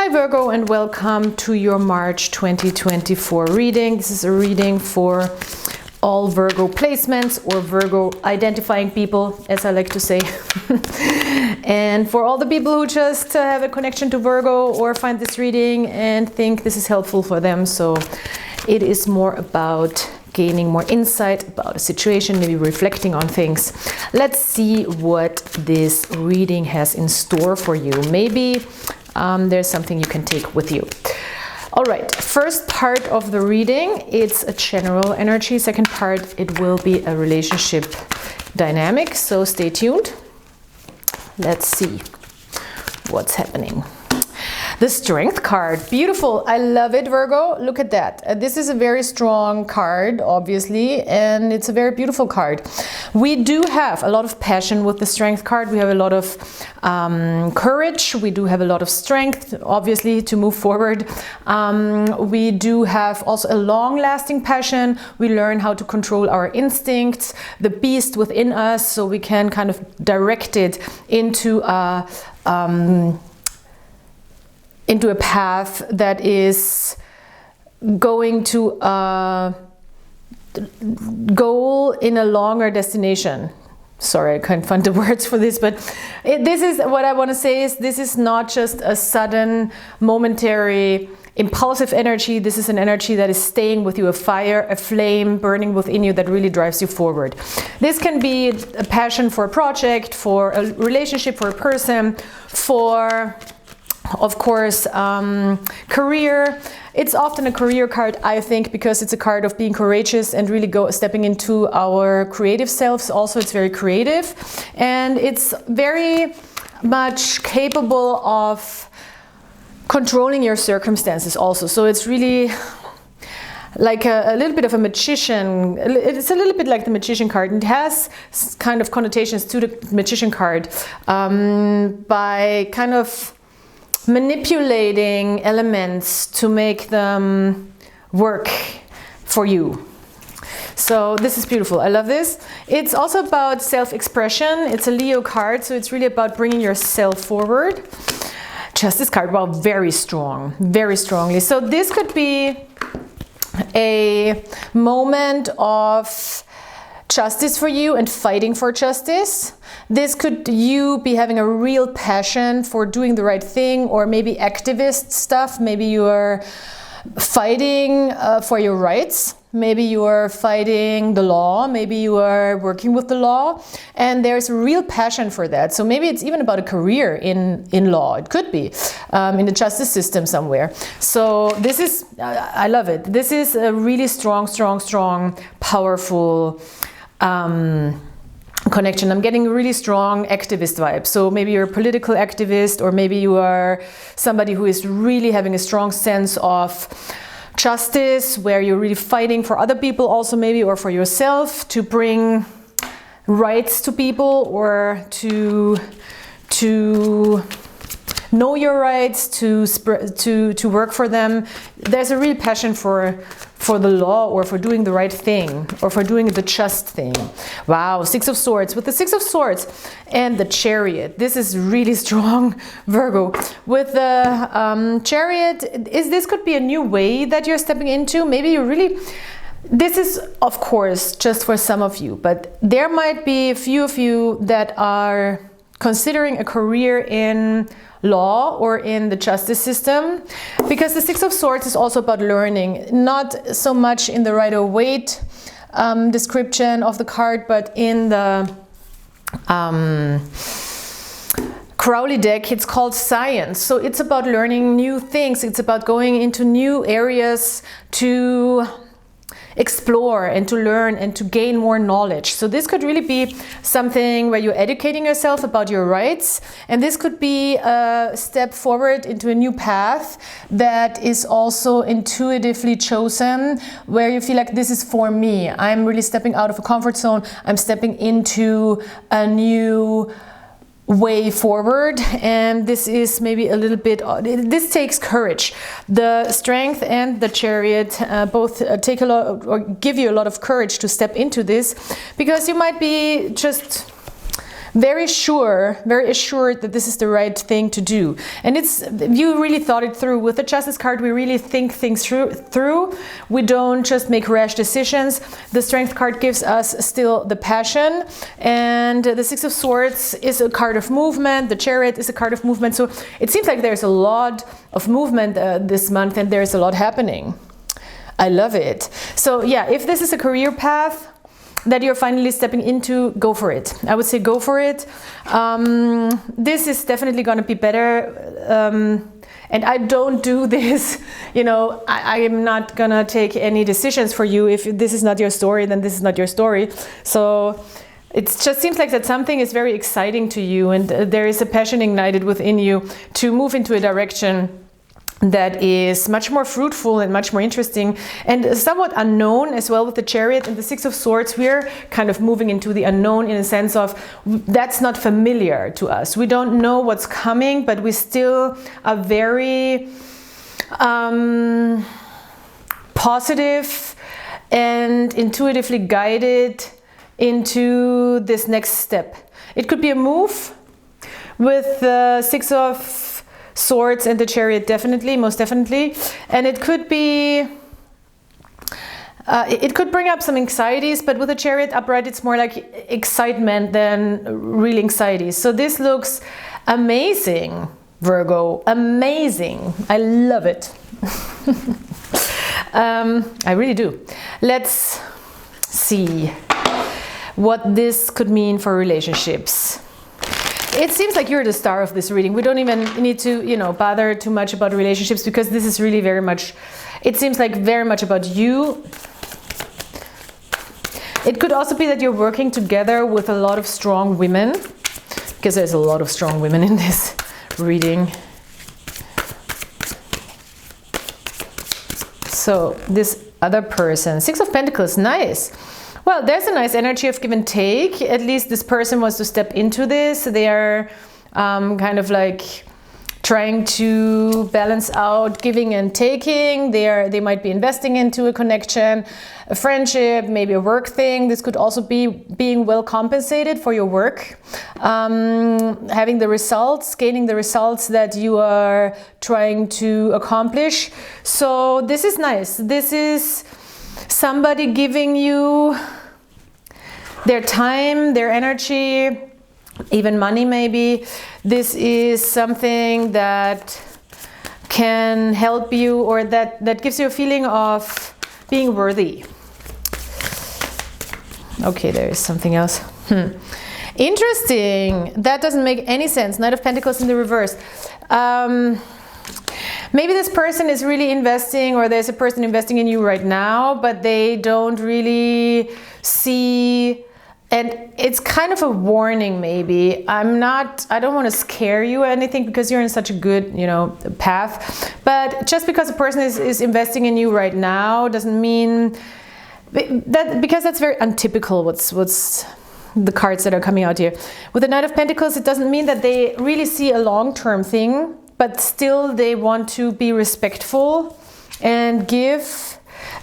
Hi Virgo, and welcome to your March 2024 reading. This is a reading for all Virgo placements or Virgo identifying people, as I like to say. And for all the people who just have a connection to Virgo or find this reading and think this is helpful for them. So it is more about gaining more insight about a situation, maybe reflecting on things. Let's see what this reading has in store for you. Maybe there's something you can take with you. All right, first part of the reading, it's a general energy. Second part, it will be a relationship dynamic. So stay tuned. Let's see what's happening. The Strength card, beautiful. I love it, Virgo. Look at that. This is a very strong card, obviously, and it's a very beautiful card. We do have a lot of passion with the Strength card. We have a lot of courage. We do have a lot of strength, obviously, to move forward. We do have also a long-lasting passion. We learn how to control our instincts, the beast within us, so we can kind of direct it into a path that is going to a goal in a longer destination. Sorry, I can't find the words for this, but this is what I want to say is this is not just a sudden, momentary, impulsive energy. This is an energy that is staying with you, a fire, a flame burning within you that really drives you forward. This can be a passion for a project, for a relationship, for a person, for, of course, career. It's often a career card, I think, because it's a card of being courageous and really stepping into our creative selves. Also, it's very creative and it's very much capable of controlling your circumstances also. So it's really like a little bit of a magician. It's a little bit like the magician card. It has kind of connotations to the magician card by kind of manipulating elements to make them work for you. So this is beautiful. I love this. It's also about self-expression. It's a Leo card, so it's really about bringing yourself forward. Justice card, wow, very strong, very strongly. So this could be a moment of justice for you and fighting for justice. This could you be having a real passion for doing the right thing, or maybe activist stuff. Maybe you are fighting for your rights. Maybe you are fighting the law. Maybe you are working with the law, and there's a real passion for that. So maybe it's even about a career in law. It could be in the justice system somewhere. So this is, I love it. This is a really strong, powerful connection. I'm getting really strong activist vibes. So maybe you're a political activist, or maybe you are somebody who is really having a strong sense of justice, where you're really fighting for other people also maybe, or for yourself, to bring rights to people, or to know your rights, to work for them. There's a real passion for the law, or for doing the right thing, or for doing the just thing. Wow, Six of Swords. With the Six of Swords and the Chariot, this is really strong, Virgo. With the Chariot, this could be a new way that you're stepping into. Maybe you really, this is of course just for some of you, but there might be a few of you that are considering a career in law or in the justice system, because the Six of Swords is also about learning, not so much in the Rider-Waite description of the card, but in the Crowley deck, it's called science. So it's about learning new things. It's about going into new areas to explore and to learn and to gain more knowledge. So this could really be something where you're educating yourself about your rights, and this could be a step forward into a new path that is also intuitively chosen, where you feel like this is for me. I'm really stepping out of a comfort zone. I'm stepping into a new way forward, and this is maybe a little bit, this takes courage. The Strength and the Chariot both take a lot, or give you a lot of courage to step into this, because you might be just very sure, very assured that this is the right thing to do. And it's, you really thought it through. With the Justice card, we really think things through. We don't just make rash decisions. The Strength card gives us still the passion. And the Six of Swords is a card of movement. The Chariot is a card of movement. So it seems like there's a lot of movement this month, and there's a lot happening. I love it. So yeah, if this is a career path that you're finally stepping into, go for it. I would say go for it. This is definitely going to be better. And I don't do this, you know, I am not going to take any decisions for you. If this is not your story, then this is not your story. So it just seems like that something is very exciting to you, and there is a passion ignited within you to move into a direction that is much more fruitful and much more interesting and somewhat unknown as well. With the Chariot and the Six of Swords, we're kind of moving into the unknown in a sense of that's not familiar to us. We don't know what's coming, but we still are very positive and intuitively guided into this next step. It could be a move with the Six of Swords and the Chariot, definitely, most definitely. And it could be, it could bring up some anxieties, but with the Chariot upright, it's more like excitement than real anxieties. So this looks amazing, Virgo, amazing. I love it. I really do. Let's see what this could mean for relationships. It seems like you're the star of this reading. We don't even need to, you know, bother too much about relationships, because this is really very much, it seems like very much about you. It could also be that you're working together with a lot of strong women, because there's a lot of strong women in this reading. So this other person, Six of Pentacles, nice. Well, there's a nice energy of give and take. At least this person wants to step into this. They are kind of like trying to balance out giving and taking. They might be investing into a connection, a friendship, maybe a work thing. This could also be being well compensated for your work, having the results, gaining the results that you are trying to accomplish. So this is nice. This is somebody giving you their time, their energy, even money maybe. This is something that can help you, or that gives you a feeling of being worthy. Okay, there is something else. Interesting. That doesn't make any sense. Knight of Pentacles in the reverse. Maybe this person is really investing, or there's a person investing in you right now, but they don't really see, and it's kind of a warning maybe. I don't want to scare you or anything, because you're in such a good, you know, path. But just because a person is investing in you right now doesn't mean that, because that's very untypical what's the cards that are coming out here. With the Knight of Pentacles, it doesn't mean that they really see a long-term thing, but still they want to be respectful and give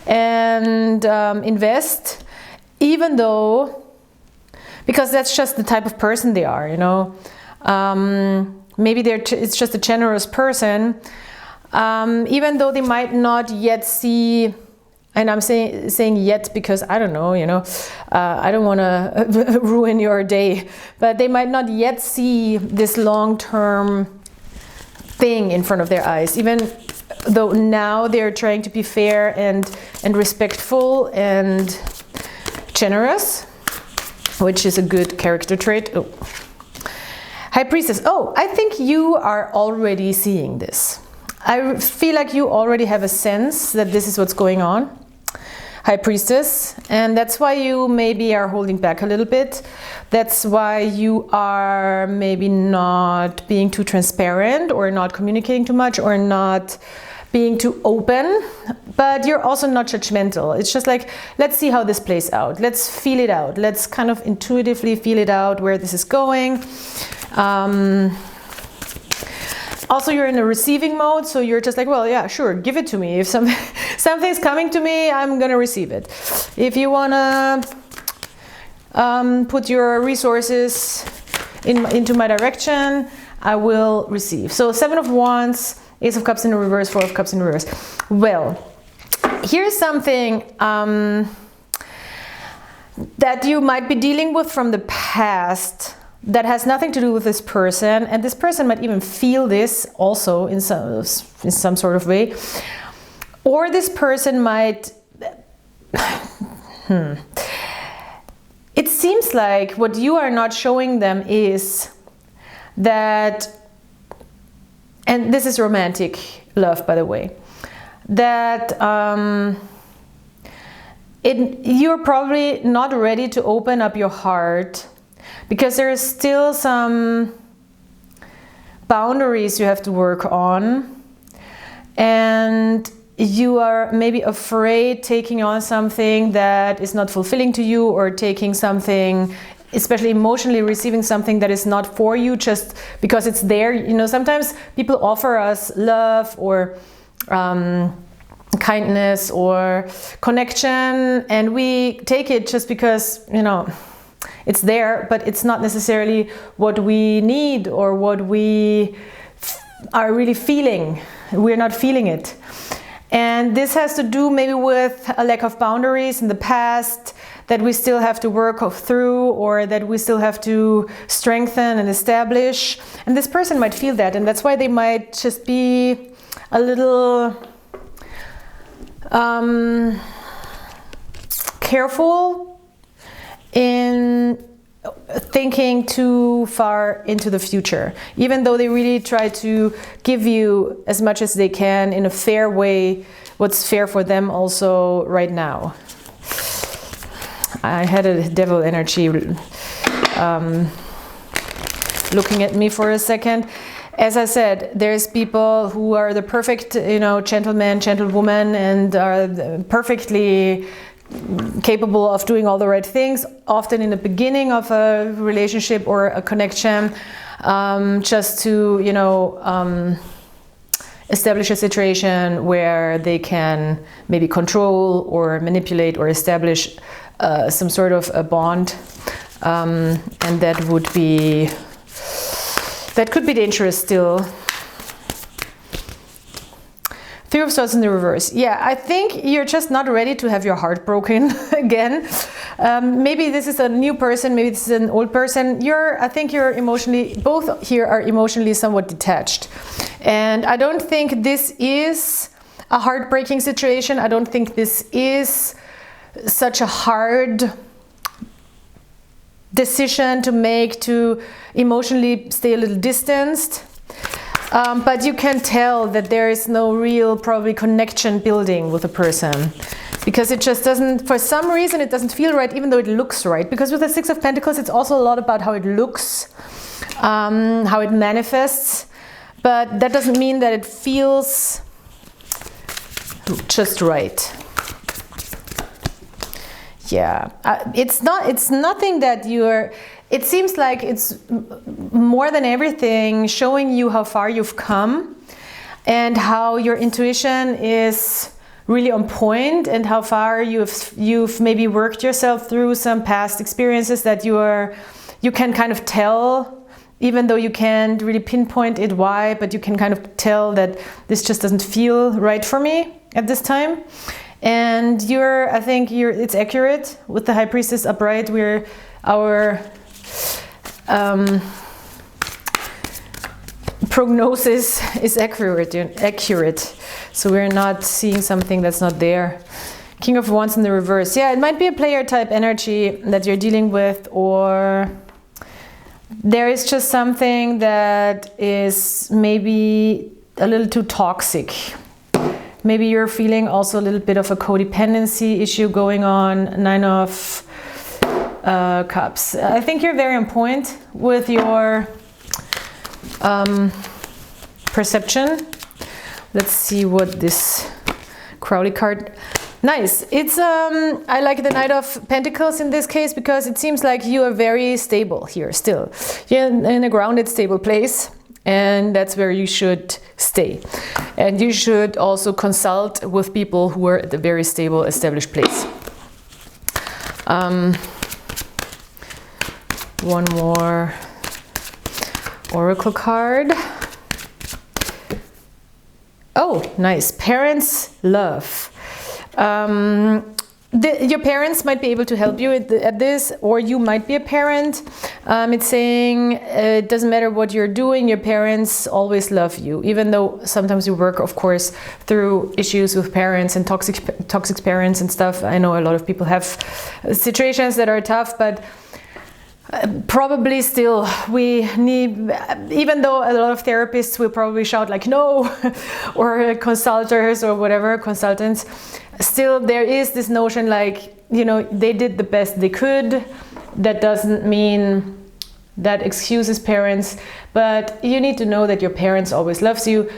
and invest, even though, because that's just the type of person they are, you know. Maybe it's just a generous person, even though they might not yet see, and I'm saying yet because I don't know, you know, I don't want to ruin your day, but they might not yet see this long-term thing in front of their eyes, even though now they're trying to be fair and respectful and generous, which is a good character trait. Oh. High Priestess. Oh, I think you are already seeing this. I feel like you already have a sense that this is what's going on. High Priestess, and that's why you maybe are holding back a little bit. That's why you are maybe not being too transparent, or not communicating too much, or not being too open, but you're also not judgmental. It's just like, let's see how this plays out. Let's feel it out. Let's kind of intuitively feel it out, where this is going. Also, you're in a receiving mode, so you're just like, well, yeah, sure, give it to me. If something's coming to me, I'm gonna receive it. If you wanna put your resources into my direction, I will receive. So 7 of Wands, Ace of Cups in the reverse, 4 of Cups in reverse. Well, here's something that you might be dealing with from the past that has nothing to do with this person, and this person might even feel this also in some sort of way, or this person might It seems like what you are not showing them is that, and this is romantic love, by the way, that you're probably not ready to open up your heart because there is still some boundaries you have to work on, and you are maybe afraid taking on something that is not fulfilling to you, or taking something, especially emotionally, receiving something that is not for you just because it's there. You know, sometimes people offer us love or kindness or connection, and we take it just because, you know, it's there, but it's not necessarily what we need or what we are really feeling. We're not feeling it. And this has to do maybe with a lack of boundaries in the past that we still have to work through, or that we still have to strengthen and establish. And this person might feel that, and that's why they might just be a little careful in thinking too far into the future, even though they really try to give you as much as they can in a fair way, what's fair for them also right now. I had a devil energy looking at me for a second. As I said, there's people who are the perfect, you know, gentleman, gentlewoman, and are perfectly capable of doing all the right things, often in the beginning of a relationship or a connection, just to, you know, establish a situation where they can maybe control or manipulate or establish some sort of a bond, and that could be dangerous still. 3 of Swords in the reverse. Yeah, I think you're just not ready to have your heart broken again. Maybe this is a new person, maybe this is an old person. I think you're emotionally, both here are emotionally somewhat detached. And I don't think this is a heartbreaking situation. I don't think this is such a hard decision to make, to emotionally stay a little distanced. But you can tell that there is no real probably connection building with a person, because it just doesn't, for some reason it doesn't feel right, even though it looks right. Because with the 6 of Pentacles, it's also a lot about how it looks, how it manifests, but that doesn't mean that it feels just right. Yeah, it's nothing that you're, it seems like it's more than everything showing you how far you've come and how your intuition is really on point, and how far you've maybe worked yourself through some past experiences that you can kind of tell, even though you can't really pinpoint it why, but you can kind of tell that this just doesn't feel right for me at this time. And I think it's accurate with the High Priestess upright. Our prognosis is accurate, so we're not seeing something that's not there. King of Wands in the reverse. Yeah, it might be a player type energy that you're dealing with, or there is just something that is maybe a little too toxic. Maybe you're feeling also a little bit of a codependency issue going on. 9 of Cups. I think you're very on point with your perception. Let's see what this Crowley card. Nice. It's I like the Knight of Pentacles in this case, because it seems like you are very stable here still. You're in a grounded, stable place, and that's where you should stay. And you should also consult with people who are at a very stable, established place. One more oracle card. Oh, nice. Parents' love. Your parents might be able to help you at this, or you might be a parent. It's saying it doesn't matter what you're doing, your parents always love you, even though sometimes you work, of course, through issues with parents and toxic parents and stuff. I know a lot of people have situations that are tough, but probably still we need, even though a lot of therapists will probably shout like no, or consultants or whatever, consultants, still there is this notion like, you know, they did the best they could. That doesn't mean that excuses parents, but you need to know that your parents always love you,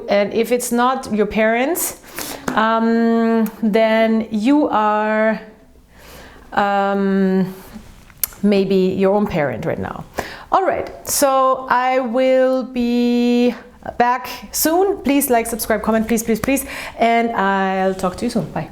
and if it's not your parents, then you are maybe your own parent right now. All right, so I will be back soon. Please like, subscribe, comment, please, please, please, and I'll talk to you soon. Bye.